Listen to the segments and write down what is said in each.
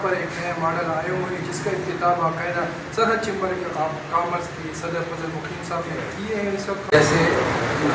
پر ایک نیا ماڈل آئے ہوئے ہیں جس کا افتتاح باقاعدہ سرحد چیمبر کے کامرس کی صدر فضل مقیم صاحب نے کیے ہیں اس وقت. جیسے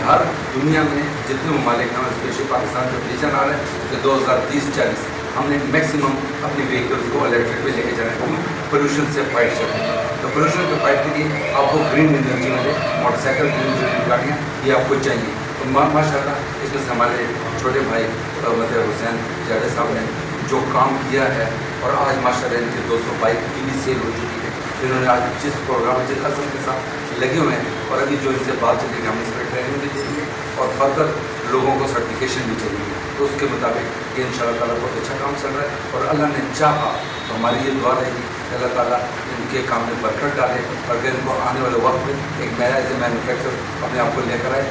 ہر دنیا میں جتنے ممالک ہیں اسپیشلی پاکستان کا ویژن آ رہا ہے کہ 2030-40 ہم نے میکسیمم اپنی وہیکلس کو الیکٹرک پہ لے کے جانا ہے, پولوشن سے فائٹ کریں. تو پولوشن کے فائٹ کے لیے آپ کو گرین انرجی ملے, موٹر سائیکل گرین گاڑیاں یہ آپ کو چاہیے. تو ماشاء اللہ اس میں سے ہمارے چھوٹے بھائی حسین جاوید صاحب نے جو کام کیا ہے, اور آج ماشاء اللہ ان کے 200 بائک کی بھی سیل ہو چکی ہے. انہوں نے آج جس پروگرام جس اصل کے ساتھ لگے ہوئے ہیں, اور ابھی جو ان سے بات چلے گی ہم اس پہ ٹریننگ بھی چاہیے اور فردر لوگوں کو سرٹیفکیشن بھی چاہیے. تو اس کے مطابق یہ ان شاء اللہ تعالیٰ بہت اچھا کام چل رہا ہے, اور اللہ نے چاہا تو ہماری یہ دعا رہے گی کہ اللہ تعالیٰ ان کے کام میں برکت ڈالے, اور پھر ان کو آنے والے وقت میں ایک نیا ایز اے مینوفیکچر اپنے آپ کو لے کر آئے.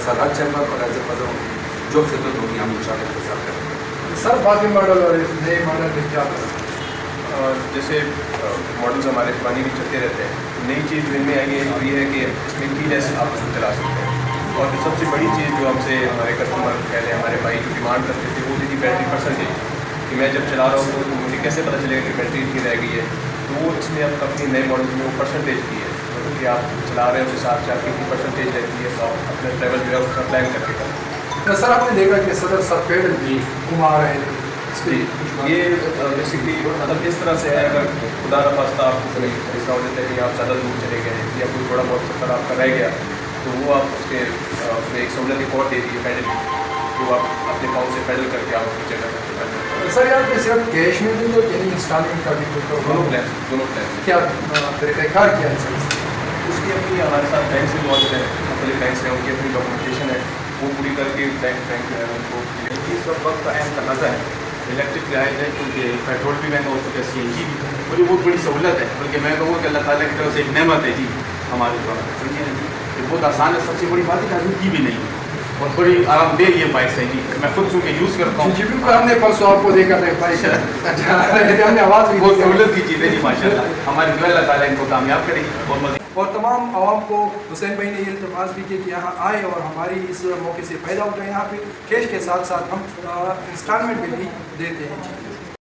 سرحد چیمبر اور ایز اے فضل جو خدمت ہوگی ہم ان شاء اللہ کے ساتھ کریں گے. سر باقی ماڈل اور نئے ماڈل میں کیا جیسے ماڈلز ہمارے پرانے بھی چلتے رہتے ہیں, نئی چیز جو ان میں آئی ہے وہ یہ ہے کہ اس میں کی لیس آپ اس کو چلا سکتے ہیں. اور جو سب سے بڑی چیز جو ہم سے ہمارے کسٹمر پہلے ہمارے بھائی جو ڈیمانڈ کرتے تھے وہ تھی بیٹری پرسنٹیج, کہ میں جب چلا رہا ہوں تو مجھے کیسے پتہ چلے گا کہ بیٹری اتنی رہ گئی ہے. تو وہ اس میں اب اپنی نئے ماڈل میں وہ پرسنٹیج کی ہے, مطلب کہ آپ چلا رہے ہیں اس حساب سے آپ کی پرسنٹیج رہتی ہے, تو آپ اپنے ٹریول جو ہے اس کا پلان کر کے کریں. سر آپ نے دیکھا کہ صدر صاحب پیڈل بھی گھما رہے ہیں. جی, یہ بیسکلی مطلب اس طرح سے ہے, اگر خدا نہ خواستہ آپ کو کوئی ایسا ہو جاتا ہے کہ آپ زیادہ دور چلے گئے یا کوئی تھوڑا بہت سفر آپ کا رہ گیا, تو وہ آپ اس کے ایک سہولت ایک اور دے دیجیے پیڈل, جو آپ اپنے پاؤں سے پیڈل کر کے آپ اپنی جگہ کرتے. سر یار کہ صرف کیش میں بھی تو یعنی انسٹالمنٹ کا بھی دونوں پلان کیا طریقہ کار کیا ہے سر اس کی اپنی ہمارے ساتھ بینک سے بہت ہے, مختلف بینکس ہیں, ان کی اپنی ڈاکومنٹیشن ہے, وہ پوری کر کے بینک جو ہے ان کو اس وقت کا اہم تقاضا ہے. الیکٹرک جائز ہے کیونکہ پیٹرول بھی مہنگا ہو چکا ہے, سی این جی بھی, اور یہ بہت بڑی سہولت ہے, بلکہ میں کہوں کہ اللہ تعالیٰ کی طرف سے ایک نعمت ہے جی ہمارے پاس. سمجھے یہ بہت آسان ہے, سب سے بڑی بات ہے کہ کی بھی نہیں, اور بڑی آرام دہ یہ بائک ہے جی. میں خود چونکہ یوز کرتا ہوں جی بالکل, ہم نے پرسوں آپ کو دیکھا تھا بائک, ہم نے آواز بھی بہت سہولت کی چیز ہے جی ماشاء اللہ. ہماری جو اللہ تعالیٰ ان کو کامیاب کرے گی. اور مزید اور تمام عوام کو حسین بھائی نے یہ التماس بھی کیا کہ یہاں آئے اور ہماری اس موقع سے فائدہ اٹھائے. یہاں پہ کیش کے ساتھ ساتھ ہم انسٹالمنٹ میں بھی دیتے ہیں.